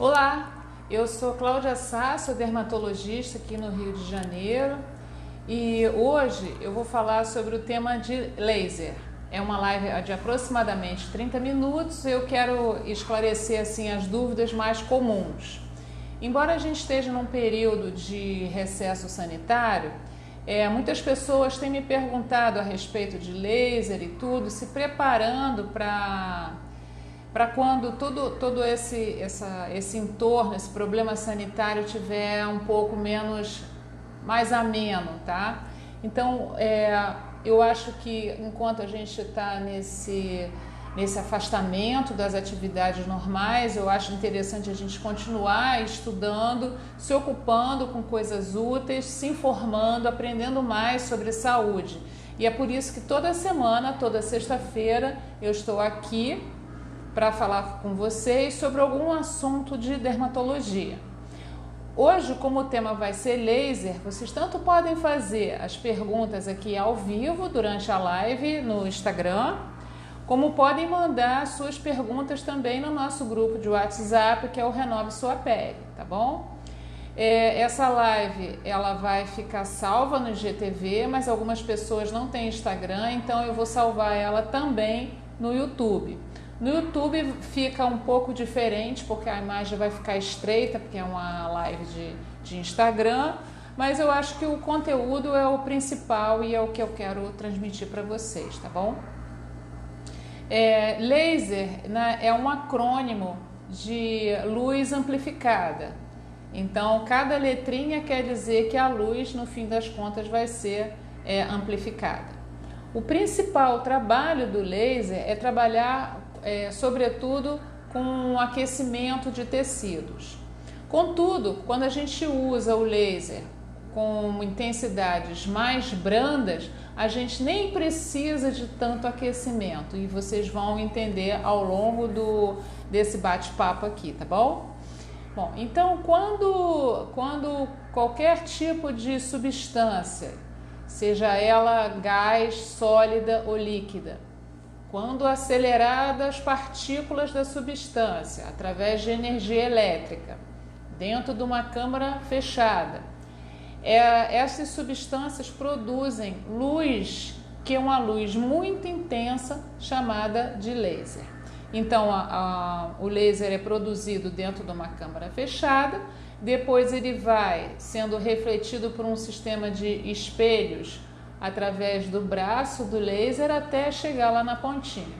Olá, eu sou Cláudia Sá, sou dermatologista aqui no Rio de Janeiro e hoje eu vou falar sobre o tema de laser. É uma live de aproximadamente 30 minutos, eu quero esclarecer assim as dúvidas mais comuns. Embora a gente esteja num período de recesso sanitário, muitas pessoas têm me perguntado a respeito de laser e tudo, se preparando para quando todo esse entorno, esse problema sanitário tiver um pouco mais ameno, tá? Então, eu acho que enquanto a gente está nesse afastamento das atividades normais, eu acho interessante a gente continuar estudando, se ocupando com coisas úteis, se informando, aprendendo mais sobre saúde. E é por isso que toda semana, toda sexta-feira, eu estou aqui para falar com vocês sobre algum assunto de dermatologia. Hoje, como o tema vai ser laser, vocês tanto podem fazer as perguntas aqui ao vivo durante a live no Instagram, como podem mandar suas perguntas também no nosso grupo de WhatsApp, que é o Renove Sua Pele, tá bom? Essa live ela vai ficar salva no IGTV, mas algumas pessoas não têm Instagram, então eu vou salvar ela também no YouTube. No YouTube fica um pouco diferente, porque a imagem vai ficar estreita, porque é uma live de Instagram, mas eu acho que o conteúdo é o principal e é o que eu quero transmitir para vocês, tá bom? Laser, né, é um acrônimo de luz amplificada. Então, cada letrinha quer dizer que a luz, no fim das contas, vai ser amplificada. O principal trabalho do laser é trabalhar sobretudo com aquecimento de tecidos. Contudo, quando a gente usa o laser com intensidades mais brandas, a gente nem precisa de tanto aquecimento e vocês vão entender ao longo desse bate-papo aqui, tá bom? Bom, então quando qualquer tipo de substância, seja ela gás, sólida ou líquida, quando aceleradas partículas da substância através de energia elétrica dentro de uma câmara fechada, essas substâncias produzem luz, que é uma luz muito intensa chamada de laser. Então o laser é produzido dentro de uma câmara fechada, depois ele vai sendo refletido por um sistema de espelhos através do braço do laser até chegar lá na pontinha.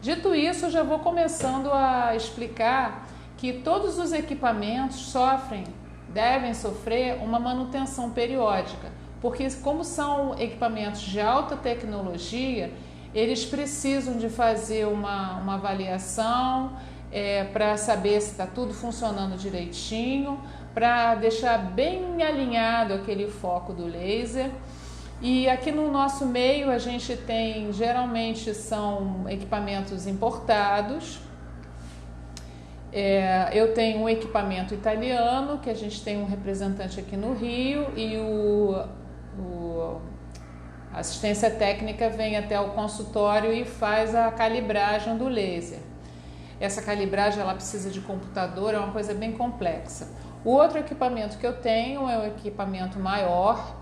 Dito isso, eu já vou começando a explicar que todos os equipamentos devem sofrer uma manutenção periódica, porque como são equipamentos de alta tecnologia, eles precisam de fazer uma avaliação para saber se está tudo funcionando direitinho, para deixar bem alinhado aquele foco do laser. E aqui no nosso meio a gente tem, geralmente são equipamentos importados. Eu tenho um equipamento italiano, que a gente tem um representante aqui no Rio, e a assistência técnica vem até o consultório e faz a calibragem do laser. Essa calibragem ela precisa de computador, é uma coisa bem complexa. O outro equipamento que eu tenho é um equipamento maior.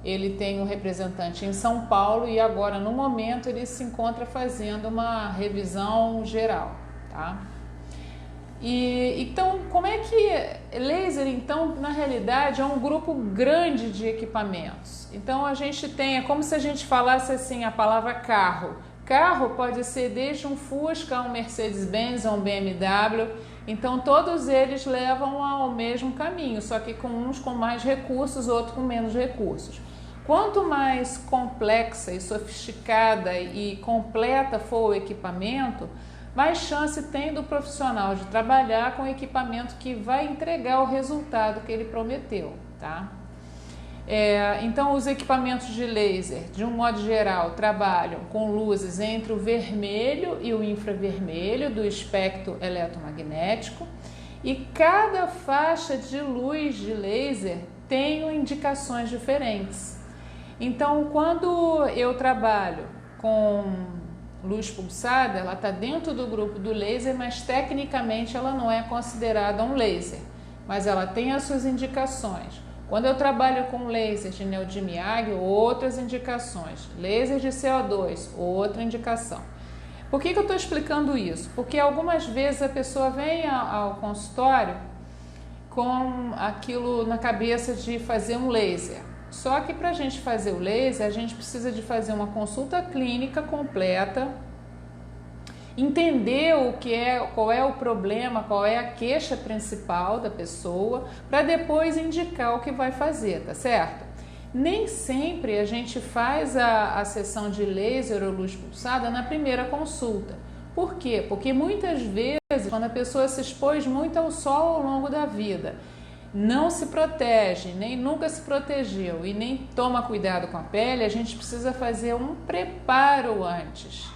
Ele tem um representante em São Paulo e agora, no momento, ele se encontra fazendo uma revisão geral, tá? Então, como é que laser, então, na realidade, é um grupo grande de equipamentos. Então, a gente tem, é como se a gente falasse assim a palavra carro. Carro pode ser desde um Fusca, um Mercedes-Benz, um BMW. Então, todos eles levam ao mesmo caminho, só que uns com mais recursos, outros com menos recursos. Quanto mais complexa e sofisticada e completa for o equipamento, mais chance tem do profissional de trabalhar com o equipamento que vai entregar o resultado que ele prometeu, tá? Então, os equipamentos de laser, de um modo geral, trabalham com luzes entre o vermelho e o infravermelho do espectro eletromagnético, e cada faixa de luz de laser tem indicações diferentes. Então, quando eu trabalho com luz pulsada, ela está dentro do grupo do laser, mas tecnicamente ela não é considerada um laser, mas ela tem as suas indicações. Quando eu trabalho com laser de neodymium, outras indicações. Laser de CO2, outra indicação. Por que eu estou explicando isso? Porque algumas vezes a pessoa vem ao consultório com aquilo na cabeça de fazer um laser. Só que para a gente fazer o laser, a gente precisa de fazer uma consulta clínica completa, entender qual é o problema, qual é a queixa principal da pessoa, para depois indicar o que vai fazer, tá certo? Nem sempre a gente faz a sessão de laser ou luz pulsada na primeira consulta. Por quê? Porque muitas vezes, quando a pessoa se expôs muito ao sol ao longo da vida, não se protege, nem nunca se protegeu e nem toma cuidado com a pele, a gente precisa fazer um preparo antes.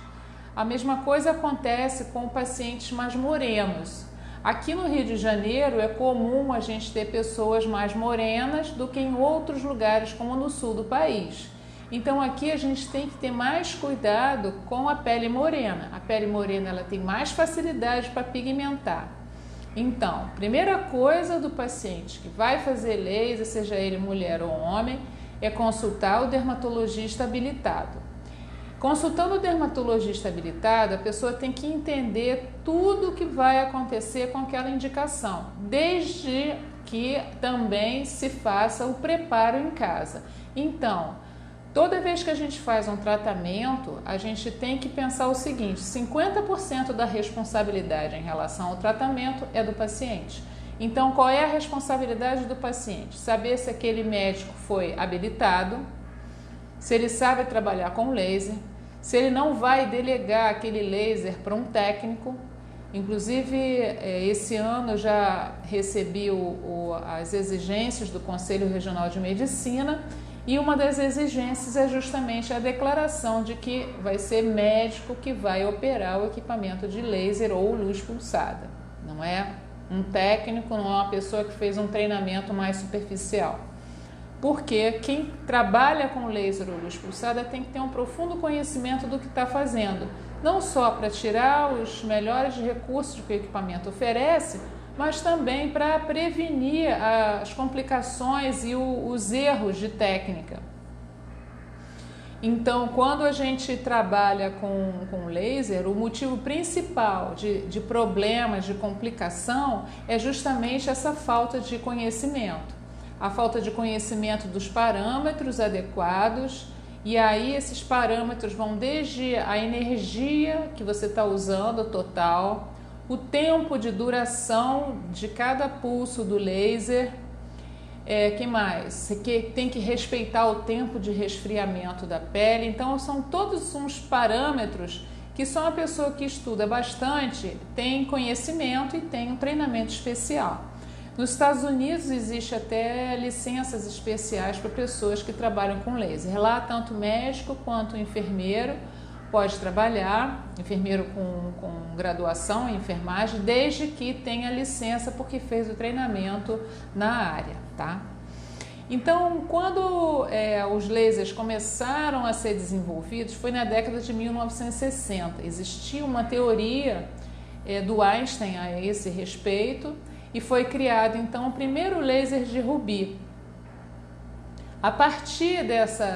A mesma coisa acontece com pacientes mais morenos. Aqui no Rio de Janeiro é comum a gente ter pessoas mais morenas do que em outros lugares, como no sul do país. Então aqui a gente tem que ter mais cuidado com a pele morena. A pele morena ela tem mais facilidade para pigmentar. Então, primeira coisa do paciente que vai fazer laser, seja ele mulher ou homem, é consultar o dermatologista habilitado. Consultando o dermatologista habilitado, a pessoa tem que entender tudo o que vai acontecer com aquela indicação, desde que também se faça o preparo em casa. Então, toda vez que a gente faz um tratamento, a gente tem que pensar o seguinte: 50% da responsabilidade em relação ao tratamento é do paciente. Então, qual é a responsabilidade do paciente? Saber se aquele médico foi habilitado, se ele sabe trabalhar com laser, se ele não vai delegar aquele laser para um técnico. Inclusive, esse ano eu já recebi as exigências do Conselho Regional de Medicina, e uma das exigências é justamente a declaração de que vai ser médico que vai operar o equipamento de laser ou luz pulsada. Não é um técnico, não é uma pessoa que fez um treinamento mais superficial. Porque quem trabalha com laser ou luz pulsada tem que ter um profundo conhecimento do que está fazendo. Não só para tirar os melhores recursos que o equipamento oferece, mas também para prevenir as complicações e os erros de técnica. Então, quando a gente trabalha com laser, o motivo principal de problemas, de complicação, é justamente essa falta de conhecimento. A falta de conhecimento dos parâmetros adequados, e aí esses parâmetros vão desde a energia que você está usando, total, o tempo de duração de cada pulso do laser, que mais? Você tem que respeitar o tempo de resfriamento da pele. Então são todos uns parâmetros que só uma pessoa que estuda bastante tem conhecimento e tem um treinamento especial. Nos Estados Unidos existe até licenças especiais para pessoas que trabalham com laser. Lá tanto médico quanto enfermeiro pode trabalhar, enfermeiro com graduação em enfermagem, desde que tenha licença porque fez o treinamento na área, tá? Então, quando os lasers começaram a ser desenvolvidos, foi na década de 1960. Existia uma teoria do Einstein a esse respeito e foi criado, então, o primeiro laser de rubi. A partir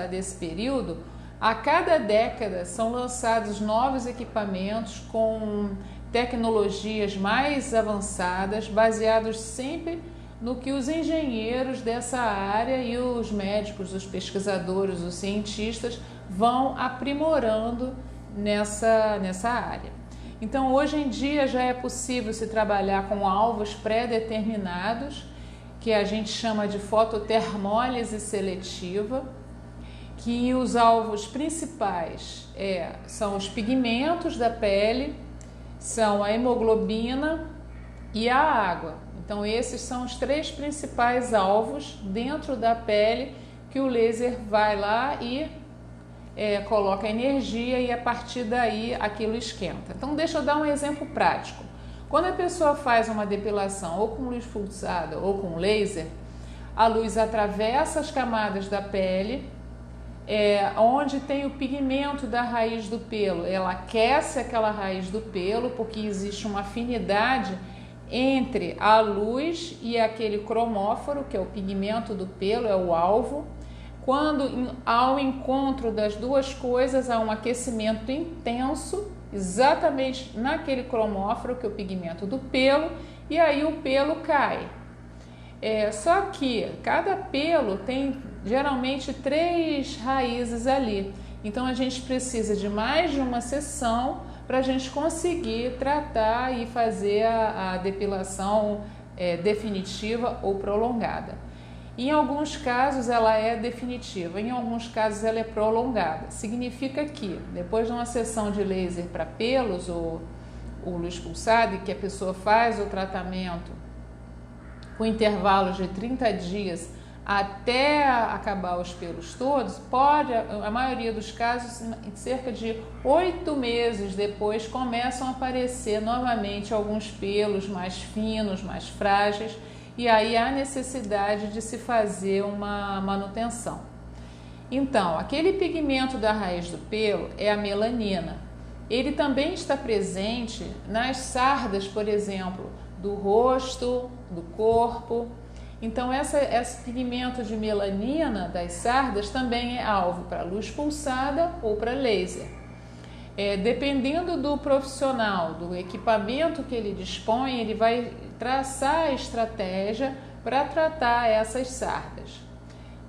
desse período, a cada década são lançados novos equipamentos com tecnologias mais avançadas, baseados sempre no que os engenheiros dessa área e os médicos, os pesquisadores, os cientistas vão aprimorando nessa área. Então, hoje em dia já é possível se trabalhar com alvos pré-determinados, que a gente chama de fototermólise seletiva, que os alvos principais são os pigmentos da pele, são a hemoglobina e a água. Então, esses são os três principais alvos dentro da pele que o laser vai lá e coloca energia e a partir daí aquilo esquenta. Então, deixa eu dar um exemplo prático. Quando a pessoa faz uma depilação ou com luz pulsada ou com laser, a luz atravessa as camadas da pele, onde tem o pigmento da raiz do pelo. Ela aquece aquela raiz do pelo, porque existe uma afinidade entre a luz e aquele cromóforo, que é o pigmento do pelo, é o alvo. Quando há o encontro das duas coisas, há um aquecimento intenso, exatamente naquele cromóforo, que é o pigmento do pelo, e aí o pelo cai. Só que cada pelo tem geralmente 3 raízes ali, então a gente precisa de mais de uma sessão para a gente conseguir tratar e fazer a depilação definitiva ou prolongada. Em alguns casos ela é definitiva, em alguns casos ela é prolongada. Significa que depois de uma sessão de laser para pelos ou luz pulsada, e que a pessoa faz o tratamento com intervalos de 30 dias até acabar os pelos todos, a maioria dos casos, em cerca de 8 meses depois, começam a aparecer novamente alguns pelos mais finos, mais frágeis, e aí há necessidade de se fazer uma manutenção. Então, aquele pigmento da raiz do pelo é a melanina. Ele também está presente nas sardas, por exemplo, do rosto, do corpo. Então, esse pigmento de melanina das sardas também é alvo para luz pulsada ou para laser. Dependendo do profissional, do equipamento que ele dispõe, ele vai traçar a estratégia para tratar essas sardas.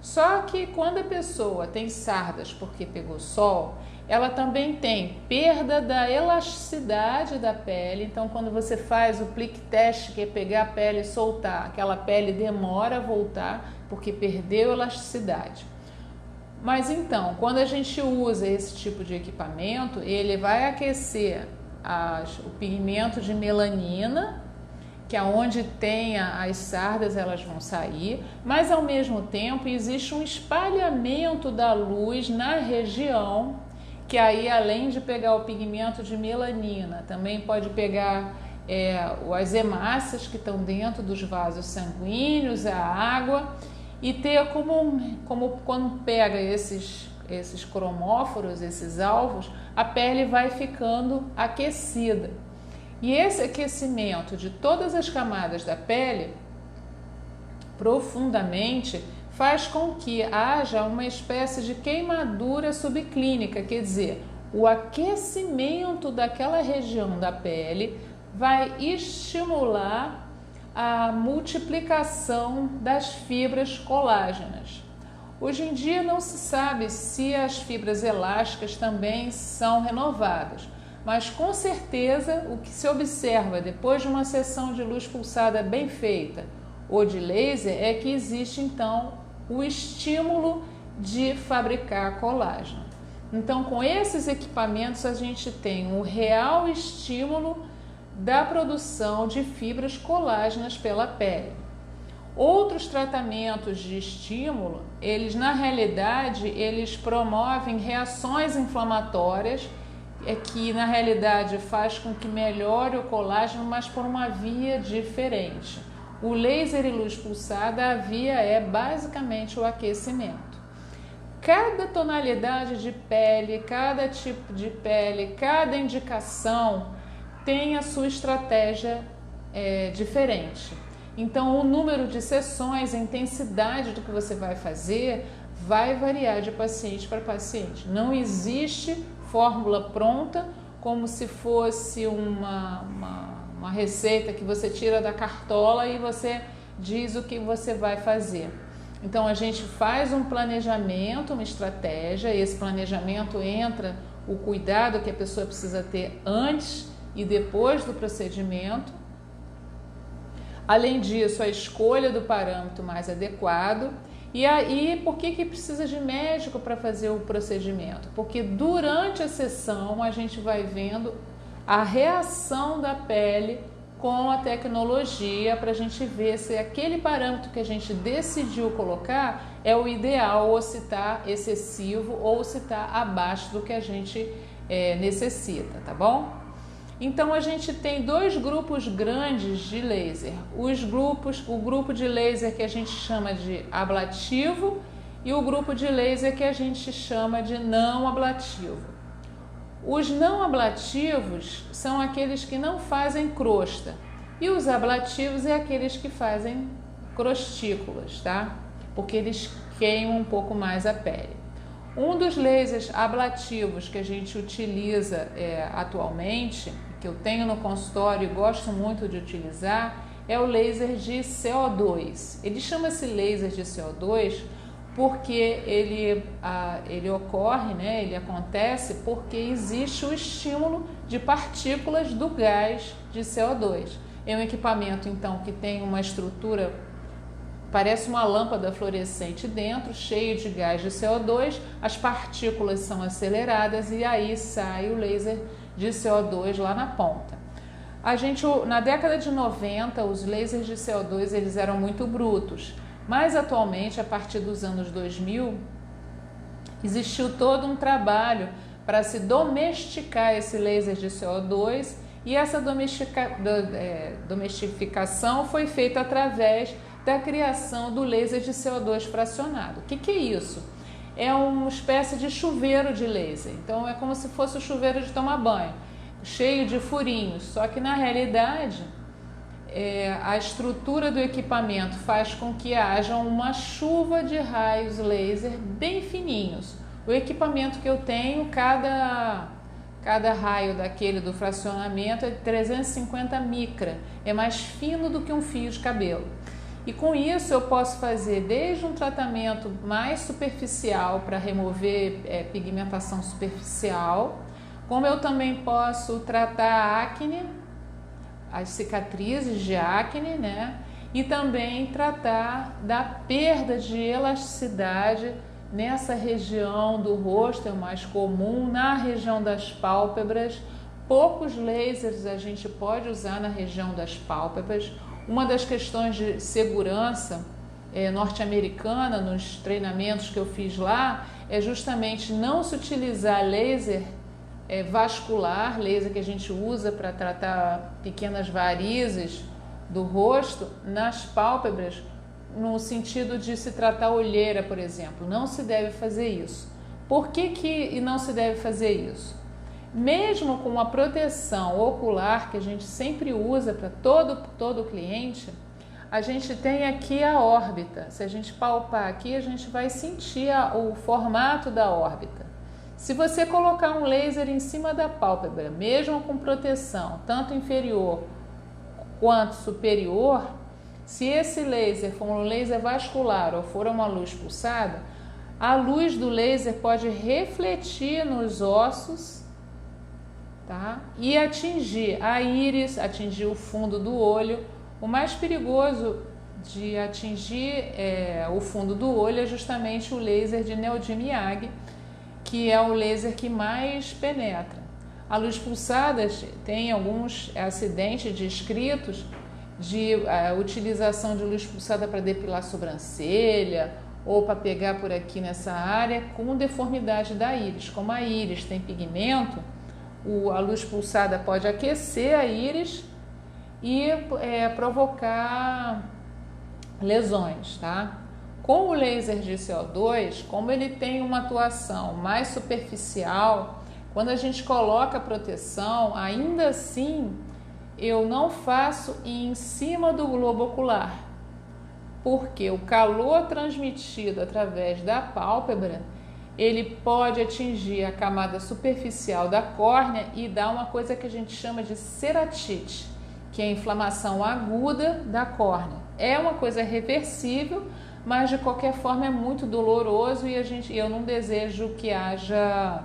Só que quando a pessoa tem sardas porque pegou sol, ela também tem perda da elasticidade da pele. Então, quando você faz o plique test, que é pegar a pele e soltar, aquela pele demora a voltar porque perdeu elasticidade. Mas então, quando a gente usa esse tipo de equipamento, ele vai aquecer o pigmento de melanina, que é onde tem as sardas, elas vão sair, mas ao mesmo tempo existe um espalhamento da luz na região, que aí, além de pegar o pigmento de melanina, também pode pegar as hemácias que estão dentro dos vasos sanguíneos, a água, e ter como quando pega esses cromóforos, esses alvos, a pele vai ficando aquecida. E esse aquecimento de todas as camadas da pele, profundamente, faz com que haja uma espécie de queimadura subclínica, quer dizer, o aquecimento daquela região da pele vai estimular a multiplicação das fibras colágenas. Hoje em dia não se sabe se as fibras elásticas também são renovadas, mas com certeza o que se observa depois de uma sessão de luz pulsada bem feita ou de laser é que existe então o estímulo de fabricar colágeno. Então, com esses equipamentos a gente tem um real estímulo da produção de fibras colágenas pela pele. Outros tratamentos de estímulo, na realidade, eles promovem reações inflamatórias, que na realidade faz com que melhore o colágeno, mas por uma via diferente. O laser e luz pulsada, a via é basicamente o aquecimento. Cada tonalidade de pele, cada tipo de pele, cada indicação tem a sua estratégia diferente. Então, o número de sessões, a intensidade do que você vai fazer vai variar de paciente para paciente. Não existe fórmula pronta, como se fosse uma receita que você tira da cartola e você diz o que você vai fazer. Então, a gente faz um planejamento, uma estratégia, e esse planejamento entra o cuidado que a pessoa precisa ter antes e depois do procedimento. Além disso, a escolha do parâmetro mais adequado. E aí, por que precisa de médico para fazer o procedimento? Porque durante a sessão a gente vai vendo a reação da pele com a tecnologia para a gente ver se aquele parâmetro que a gente decidiu colocar é o ideal, ou se está excessivo, ou se está abaixo do que a gente necessita, tá bom? Então, a gente tem 2 grupos grandes de laser. O grupo de laser que a gente chama de ablativo e o grupo de laser que a gente chama de não ablativo. Os não ablativos são aqueles que não fazem crosta e os ablativos é aqueles que fazem crostículas, tá? Porque eles queimam um pouco mais a pele. Um dos lasers ablativos que a gente utiliza atualmente, que eu tenho no consultório e gosto muito de utilizar, é o laser de CO2. Ele chama-se laser de CO2 porque ele ocorre, né? Ele acontece porque existe o estímulo de partículas do gás de CO2. É um equipamento, então, que tem uma estrutura, parece uma lâmpada fluorescente dentro, cheio de gás de CO2, as partículas são aceleradas e aí sai o laser de CO2 lá na ponta. Na década de 90, os lasers de CO2 eles eram muito brutos, mas atualmente, a partir dos anos 2000, existiu todo um trabalho para se domesticar esse laser de CO2 e essa domesticação foi feita através da criação do laser de CO2 fracionado. O que é isso? É uma espécie de chuveiro de laser, então é como se fosse o chuveiro de tomar banho, cheio de furinhos, só que na realidade a estrutura do equipamento faz com que haja uma chuva de raios laser bem fininhos. O equipamento que eu tenho, cada raio daquele do fracionamento é 350 micra, é mais fino do que um fio de cabelo. E com isso eu posso fazer desde um tratamento mais superficial para remover pigmentação superficial, como eu também posso tratar a acne, as cicatrizes de acne, né? E também tratar da perda de elasticidade nessa região do rosto, é o mais comum, na região das pálpebras. Poucos lasers a gente pode usar na região das pálpebras. Uma das questões de segurança norte-americana nos treinamentos que eu fiz lá é justamente não se utilizar laser vascular, laser que a gente usa para tratar pequenas varizes do rosto nas pálpebras, no sentido de se tratar olheira, por exemplo. Não se deve fazer isso. Por que não se deve fazer isso? Mesmo com a proteção ocular que a gente sempre usa para todo cliente, a gente tem aqui a órbita. Se a gente palpar aqui, a gente vai sentir o formato da órbita. Se você colocar um laser em cima da pálpebra, mesmo com proteção, tanto inferior quanto superior, se esse laser for um laser vascular ou for uma luz pulsada, a luz do laser pode refletir nos ossos, tá? E atingir a íris, atingir o fundo do olho. O mais perigoso de atingir o fundo do olho é justamente o laser de Neodym-Yagg, que é o laser que mais penetra. A luz pulsada tem alguns acidentes descritos de utilização de luz pulsada para depilar sobrancelha ou para pegar por aqui nessa área com deformidade da íris. Como a íris tem pigmento, a luz pulsada pode aquecer a íris e provocar lesões, tá? Com o laser de CO2, como ele tem uma atuação mais superficial, quando a gente coloca a proteção, ainda assim eu não faço em cima do globo ocular, porque o calor transmitido através da pálpebra, ele pode atingir a camada superficial da córnea e dar uma coisa que a gente chama de ceratite, que é a inflamação aguda da córnea. É uma coisa reversível, mas de qualquer forma é muito doloroso e eu não desejo que haja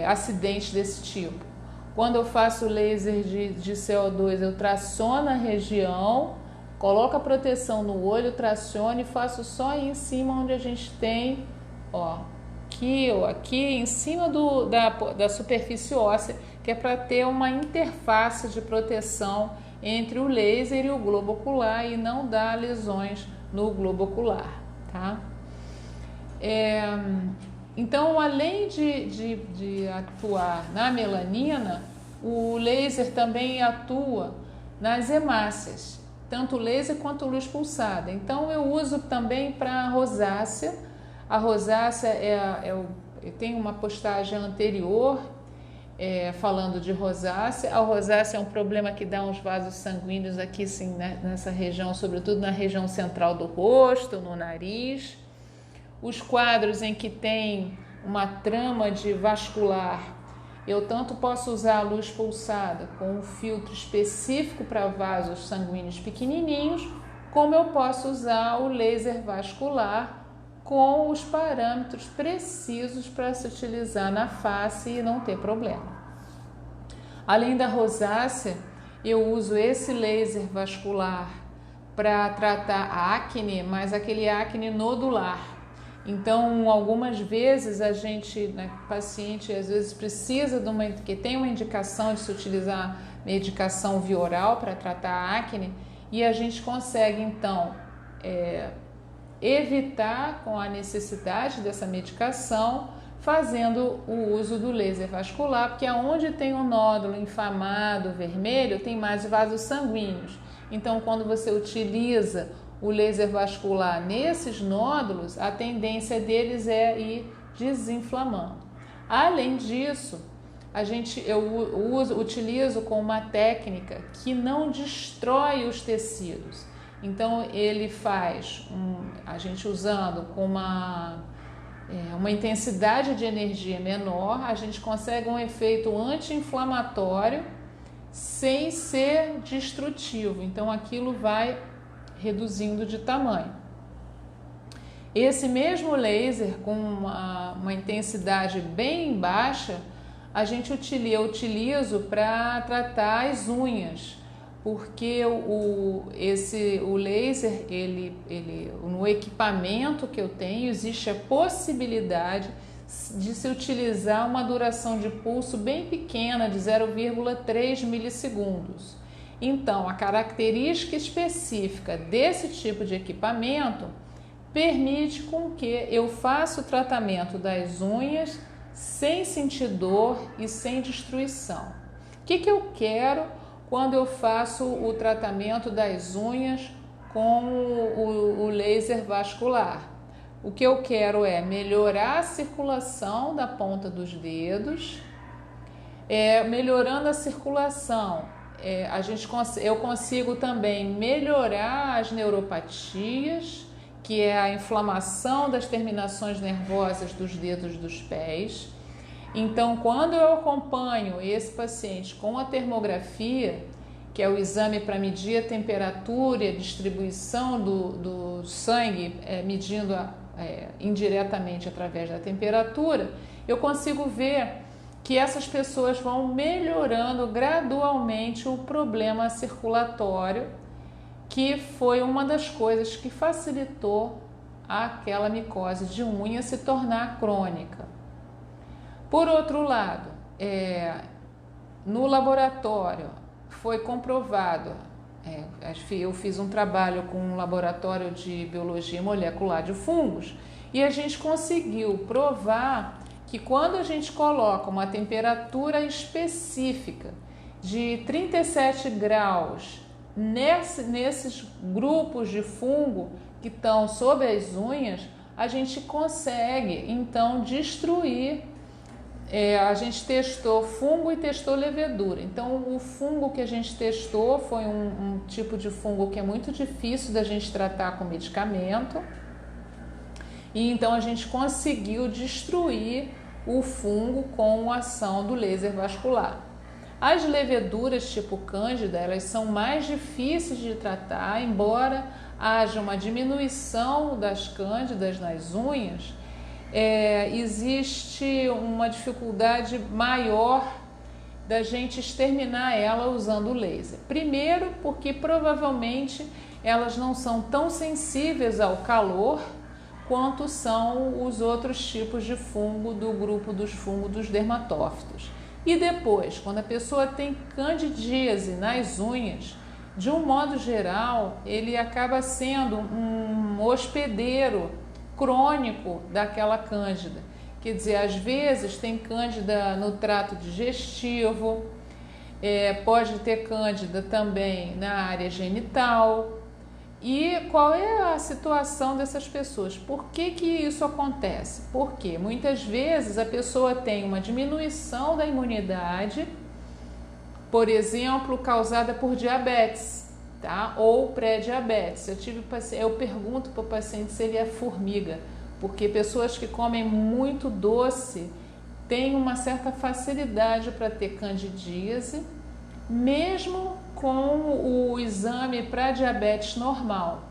acidente desse tipo. Quando eu faço laser de CO2, eu traciono a região, coloco a proteção no olho, traciono e faço só aí em cima onde a gente tem, aqui em cima da superfície óssea, que é para ter uma interface de proteção entre o laser e o globo ocular e não dar lesões no globo ocular, tá? Então, além de atuar na melanina, o laser também atua nas hemácias, tanto laser quanto luz pulsada. Então, eu uso também para rosácea. A rosácea tem uma postagem anterior falando de rosácea. A rosácea é um problema que dá uns vasos sanguíneos aqui, sim, né, nessa região, sobretudo na região central do rosto, no nariz. Os quadros em que tem uma trama de vascular, eu tanto posso usar a luz pulsada com um filtro específico para vasos sanguíneos pequenininhos, como eu posso usar o laser vascular com os parâmetros precisos para se utilizar na face e não ter problema. Além da rosácea, eu uso esse laser vascular para tratar a acne, mas aquele acne nodular. Então, algumas vezes a gente, né, paciente às vezes precisa que tem uma indicação de se utilizar medicação via oral para tratar a acne, e a gente consegue então evitar com a necessidade dessa medicação, fazendo o uso do laser vascular, porque onde tem um nódulo inflamado vermelho, tem mais vasos sanguíneos. Então, quando você utiliza o laser vascular nesses nódulos, a tendência deles é ir desinflamando. Além disso, eu utilizo com uma técnica que não destrói os tecidos. Então, ele faz, a gente usando com uma intensidade de energia menor, a gente consegue um efeito anti-inflamatório sem ser destrutivo. Então, aquilo vai reduzindo de tamanho. Esse mesmo laser com uma intensidade bem baixa, eu utilizo para tratar as unhas, porque o laser, no equipamento que eu tenho, existe a possibilidade de se utilizar uma duração de pulso bem pequena, de 0,3 milissegundos. Então, a característica específica desse tipo de equipamento permite com que eu faça o tratamento das unhas sem sentir dor e sem destruição. O que eu quero quando eu faço o tratamento das unhas com o laser vascular? O que eu quero é melhorar a circulação da ponta dos dedos. Melhorando a circulação, eu consigo também melhorar as neuropatias, que é a inflamação das terminações nervosas dos dedos dos pés. Então, quando eu acompanho esse paciente com a termografia, que é o exame para medir a temperatura e a distribuição do sangue, medindo indiretamente através da temperatura, eu consigo ver que essas pessoas vão melhorando gradualmente o problema circulatório, que foi uma das coisas que facilitou aquela micose de unha se tornar crônica. Por outro lado, no laboratório foi comprovado, eu fiz um trabalho com um laboratório de biologia molecular de fungos, e a gente conseguiu provar que quando a gente coloca uma temperatura específica de 37 graus nesses grupos de fungo que estão sob as unhas, a gente consegue então destruir. A gente testou fungo e testou levedura. Então, o fungo que a gente testou foi um tipo de fungo que é muito difícil da gente tratar com medicamento. E então a gente conseguiu destruir o fungo com a ação do laser vascular. As leveduras tipo cândida, elas são mais difíceis de tratar, embora haja uma diminuição das cândidas nas unhas. Existe uma dificuldade maior da gente exterminar ela usando o laser. Primeiro, porque provavelmente elas não são tão sensíveis ao calor quanto são os outros tipos de fungo do grupo dos fungos dos dermatófitos. E depois, quando a pessoa tem candidíase nas unhas, de um modo geral, ele acaba sendo um hospedeiro crônico daquela cândida. Quer dizer, às vezes tem cândida no trato digestivo, pode ter cândida também na área genital, E qual é a situação dessas pessoas? Por que que isso acontece? Porque muitas vezes a pessoa tem uma diminuição da imunidade, por exemplo, causada por diabetes, tá? Ou pré-diabetes. Eu pergunto para o paciente se ele é formiga, porque pessoas que comem muito doce têm uma certa facilidade para ter candidíase, mesmo com o exame para diabetes normal.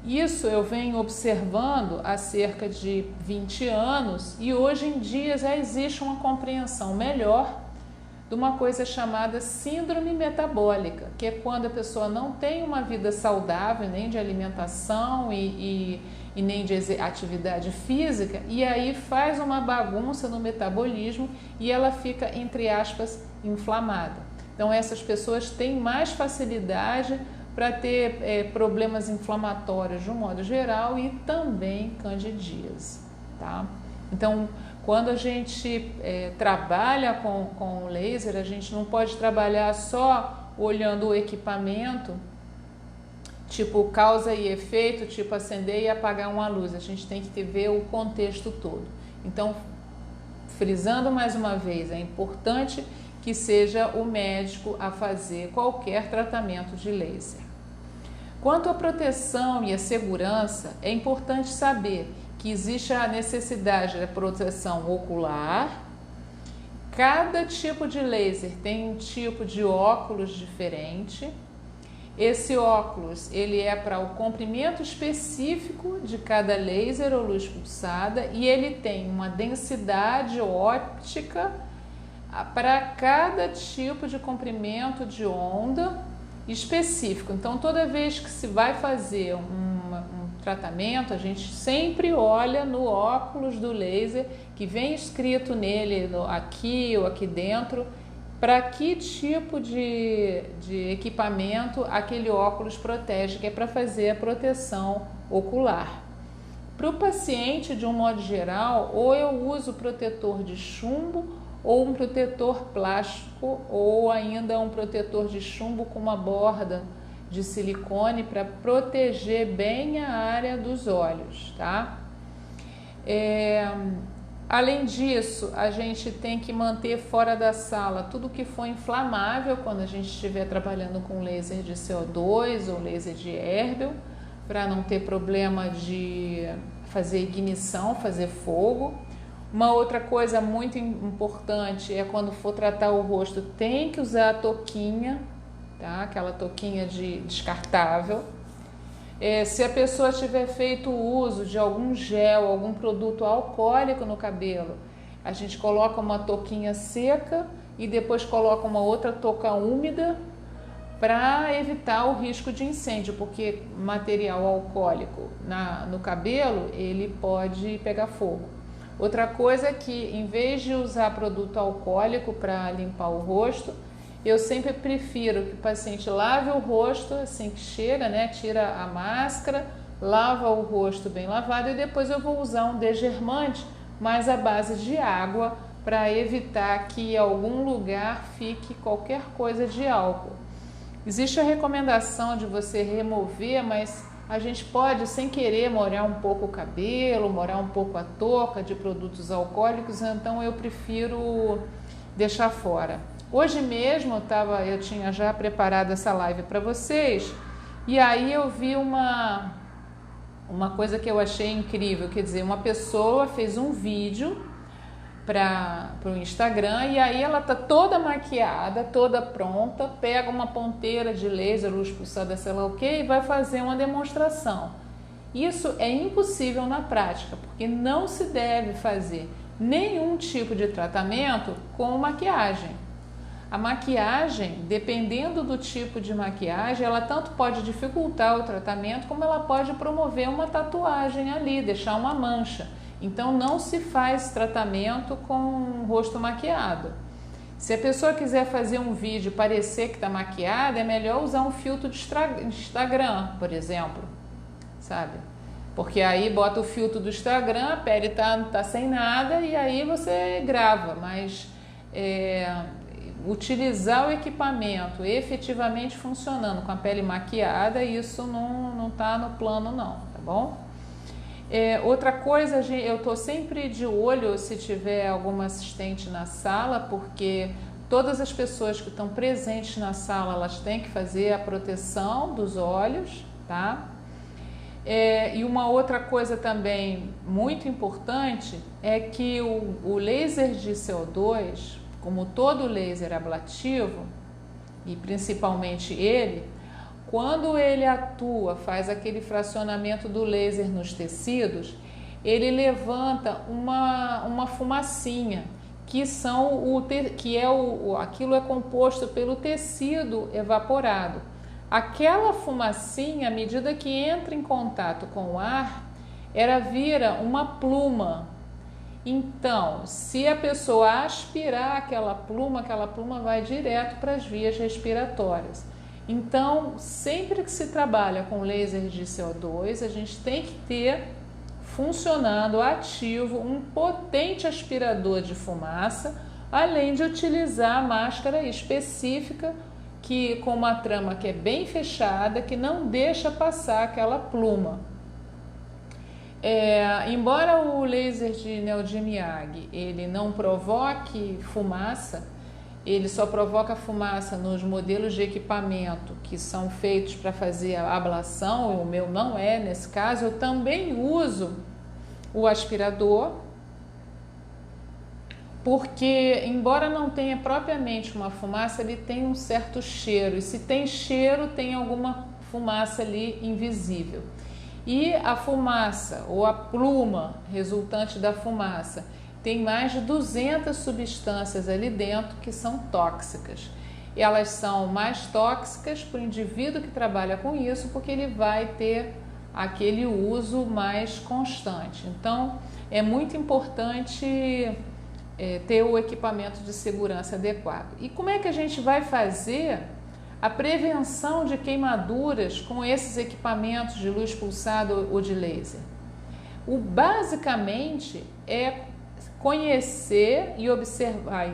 Isso eu venho observando há cerca de 20 anos e hoje em dia já existe uma compreensão melhor de uma coisa chamada síndrome metabólica, que é quando a pessoa não tem uma vida saudável, nem de alimentação e nem de atividade física, e aí faz uma bagunça no metabolismo e ela fica, entre aspas, inflamada. Então essas pessoas têm mais facilidade para ter problemas inflamatórios de um modo geral e também candidíase, tá? Então, quando a gente trabalha com o laser, a gente não pode trabalhar só olhando o equipamento, tipo causa e efeito, tipo acender e apagar uma luz. A gente tem que ver o contexto todo. Então, frisando mais uma vez, é importante que seja o médico a fazer qualquer tratamento de laser. Quanto à proteção e à segurança, é importante saber que existe a necessidade da proteção ocular. Cada tipo de laser tem um tipo de óculos diferente. Esse óculos ele é para o comprimento específico de cada laser ou luz pulsada e ele tem uma densidade óptica para cada tipo de comprimento de onda específico. Então, toda vez que se vai fazer um tratamento, a gente sempre olha no óculos do laser que vem escrito nele aqui ou aqui dentro, para que tipo de equipamento aquele óculos protege, que é para fazer a proteção ocular. Para o paciente, de um modo geral, ou eu uso protetor de chumbo ou um protetor plástico ou ainda um protetor de chumbo com uma borda de silicone para proteger bem a área dos olhos, tá? Além disso, a gente tem que manter fora da sala tudo que for inflamável quando a gente estiver trabalhando com laser de CO2 ou laser de Erbil, para não ter problema de fazer ignição, fazer fogo. Uma outra coisa muito importante é quando for tratar o rosto, tem que usar a touquinha, tá? Aquela touquinha descartável. Se a pessoa tiver feito uso de algum gel, algum produto alcoólico no cabelo, a gente coloca uma touquinha seca e depois coloca uma outra touca úmida para evitar o risco de incêndio, porque material alcoólico no cabelo, ele pode pegar fogo. Outra coisa é que, em vez de usar produto alcoólico para limpar o rosto, eu sempre prefiro que o paciente lave o rosto assim que chega, né? Tira a máscara, lava o rosto bem lavado e depois eu vou usar um desgermante, mas à base de água, para evitar que em algum lugar fique qualquer coisa de álcool. Existe a recomendação de você remover, mas a gente pode, sem querer, molhar um pouco o cabelo, molhar um pouco a touca de produtos alcoólicos, então eu prefiro deixar fora. Hoje mesmo eu tinha já preparado essa live para vocês e aí eu vi uma coisa que eu achei incrível, quer dizer, uma pessoa fez um vídeo para o Instagram e aí ela tá toda maquiada, toda pronta, pega uma ponteira de laser, luz pulsada, sei lá o que, e vai fazer uma demonstração. Isso é impossível na prática, porque não se deve fazer nenhum tipo de tratamento com maquiagem. A maquiagem, dependendo do tipo de maquiagem, ela tanto pode dificultar o tratamento, como ela pode promover uma tatuagem ali, deixar uma mancha. Então, não se faz tratamento com o rosto maquiado. Se a pessoa quiser fazer um vídeo parecer que está maquiada, é melhor usar um filtro de Instagram, por exemplo, sabe? Porque aí bota o filtro do Instagram, a pele tá sem nada e aí você grava, mas utilizar o equipamento efetivamente funcionando com a pele maquiada, isso não não está no plano não, tá bom? Outra coisa, eu estou sempre de olho se tiver alguma assistente na sala, porque todas as pessoas que estão presentes na sala, elas têm que fazer a proteção dos olhos, tá? E uma outra coisa também muito importante é que o laser de CO2, como todo laser ablativo, e principalmente ele, quando ele atua, faz aquele fracionamento do laser nos tecidos, ele levanta uma fumacinha, aquilo é composto pelo tecido evaporado. Aquela fumacinha, à medida que entra em contato com o ar, vira uma pluma. Então, se a pessoa aspirar aquela pluma vai direto para as vias respiratórias. Então, sempre que se trabalha com laser de CO2, a gente tem que ter funcionando ativo um potente aspirador de fumaça, além de utilizar a máscara específica com uma trama que é bem fechada, que não deixa passar aquela pluma. Embora o laser de Neodimiag ele não provoque fumaça, ele só provoca fumaça nos modelos de equipamento que são feitos para fazer a ablação, o meu não é nesse caso. Eu também uso o aspirador, porque embora não tenha propriamente uma fumaça, ele tem um certo cheiro, e se tem cheiro, tem alguma fumaça ali invisível. E a fumaça ou a pluma resultante da fumaça tem mais de 200 substâncias ali dentro que são tóxicas. E elas são mais tóxicas para o indivíduo que trabalha com isso, porque ele vai ter aquele uso mais constante. Então, é muito importante ter o equipamento de segurança adequado. E como é que a gente vai fazer a prevenção de queimaduras com esses equipamentos de luz pulsada ou de laser? Basicamente é conhecer e observar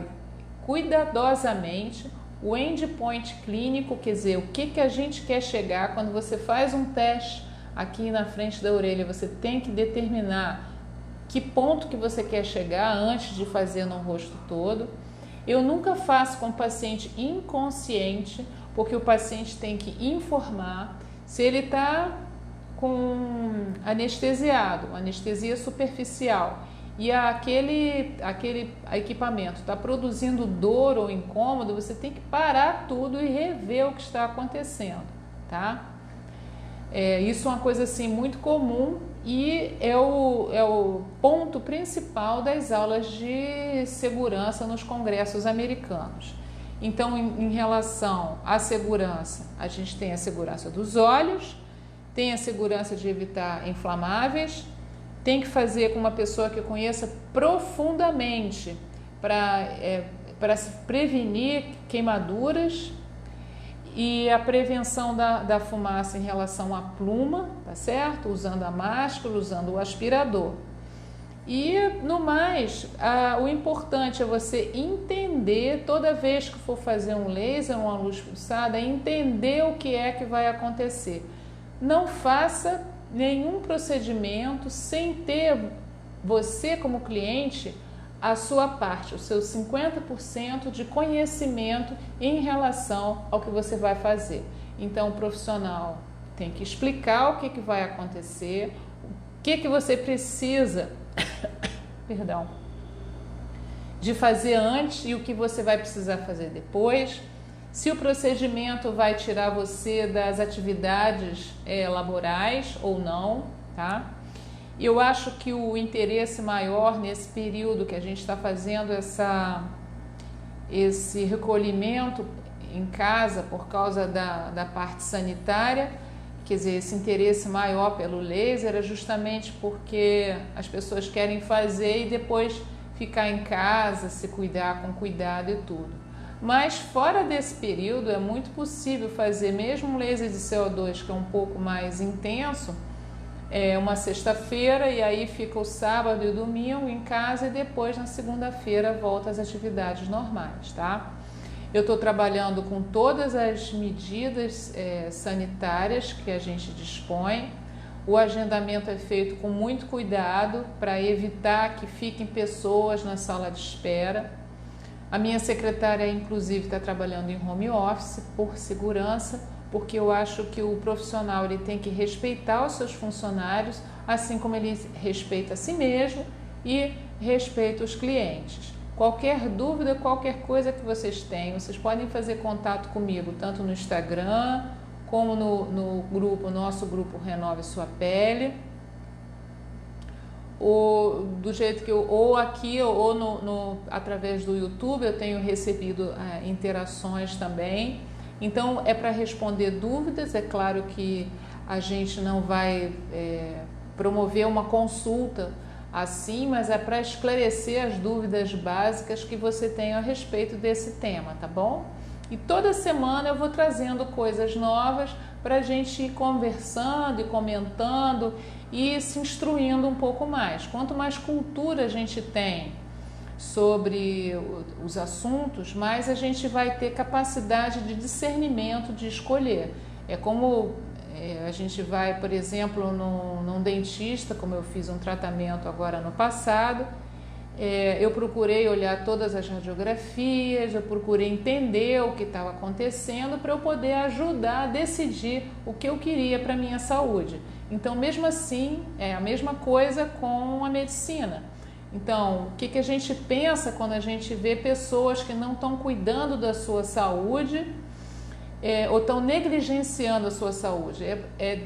cuidadosamente o endpoint clínico, quer dizer, o que a gente quer chegar. Quando você faz um teste aqui na frente da orelha, você tem que determinar que ponto que você quer chegar antes de fazer no rosto todo. Eu nunca faço com o paciente inconsciente, porque o paciente tem que informar se ele está com anestesiado, anestesia superficial, e aquele equipamento está produzindo dor ou incômodo, você tem que parar tudo e rever o que está acontecendo, tá? Isso é uma coisa assim muito comum e é o ponto principal das aulas de segurança nos congressos americanos. Então, em relação à segurança, a gente tem a segurança dos olhos, tem a segurança de evitar inflamáveis, tem que fazer com uma pessoa que conheça profundamente para se prevenir queimaduras, e a prevenção da fumaça em relação à pluma, tá certo? Usando a máscara, usando o aspirador. E no mais, o importante é você entender, toda vez que for fazer um laser, uma luz pulsada, entender o que é que vai acontecer. Não faça nenhum procedimento sem ter você como cliente a sua parte, os seus 50% de conhecimento em relação ao que você vai fazer. Então, o profissional tem que explicar o que vai acontecer, o que você precisa perdão, de fazer antes e o que você vai precisar fazer depois, se o procedimento vai tirar você das atividades laborais ou não, tá? Eu acho que o interesse maior nesse período que a gente está fazendo esse recolhimento em casa por causa da parte sanitária, quer dizer, esse interesse maior pelo laser é justamente porque as pessoas querem fazer e depois ficar em casa, se cuidar com cuidado e tudo. Mas fora desse período é muito possível fazer mesmo um laser de CO2 que é um pouco mais intenso, uma sexta-feira, e aí fica o sábado e o domingo em casa e depois na segunda-feira volta às atividades normais, tá? Eu estou trabalhando com todas as medidas sanitárias que a gente dispõe. O agendamento é feito com muito cuidado para evitar que fiquem pessoas na sala de espera. A minha secretária, inclusive, está trabalhando em home office por segurança, porque eu acho que o profissional ele tem que respeitar os seus funcionários, assim como ele respeita a si mesmo e respeita os clientes. Qualquer dúvida, qualquer coisa que vocês tenham, vocês podem fazer contato comigo, tanto no Instagram, como no nosso grupo Renove Sua Pele, ou do jeito que ou aqui ou através do YouTube eu tenho recebido interações também. Então é para responder dúvidas. É claro que a gente não vai promover uma consulta assim, mas é para esclarecer as dúvidas básicas que você tem a respeito desse tema, tá bom? E toda semana eu vou trazendo coisas novas para a gente ir conversando e comentando e se instruindo um pouco mais. Quanto mais cultura a gente tem sobre os assuntos, mais a gente vai ter capacidade de discernimento, de escolher. É como a gente vai, por exemplo, num dentista, como eu fiz um tratamento agora no passado, eu procurei olhar todas as radiografias, eu procurei entender o que estava acontecendo para eu poder ajudar a decidir o que eu queria para a minha saúde. Então, mesmo assim, é a mesma coisa com a medicina. Então, o que a gente pensa quando a gente vê pessoas que não estão cuidando da sua saúde ou estão negligenciando a sua saúde?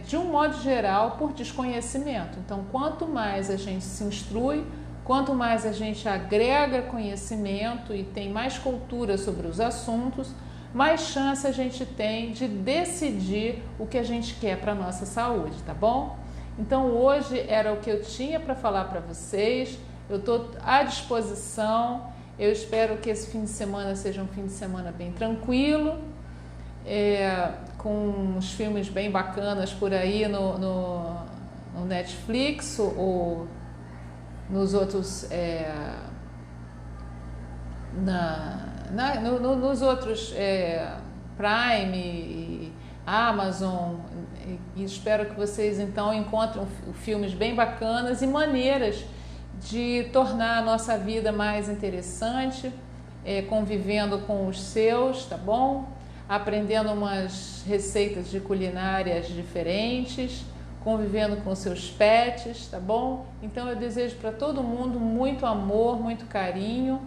De um modo geral, por desconhecimento. Então, quanto mais a gente se instrui, quanto mais a gente agrega conhecimento e tem mais cultura sobre os assuntos, mais chance a gente tem de decidir o que a gente quer para a nossa saúde, tá bom? Então hoje era o que eu tinha para falar para vocês, eu estou à disposição, eu espero que esse fim de semana seja um fim de semana bem tranquilo, com uns filmes bem bacanas por aí no Netflix ou nos outros nos outros Prime e Amazon, e espero que vocês então encontrem filmes bem bacanas e maneiras de tornar a nossa vida mais interessante, convivendo com os seus, tá bom? Aprendendo umas receitas de culinárias diferentes, convivendo com seus pets, tá bom? Então eu desejo para todo mundo muito amor, muito carinho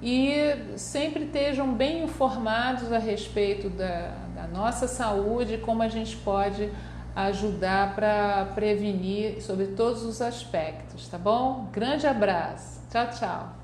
e sempre estejam bem informados a respeito da nossa saúde e como a gente pode ajudar para prevenir sobre todos os aspectos, tá bom? Grande abraço, tchau, tchau!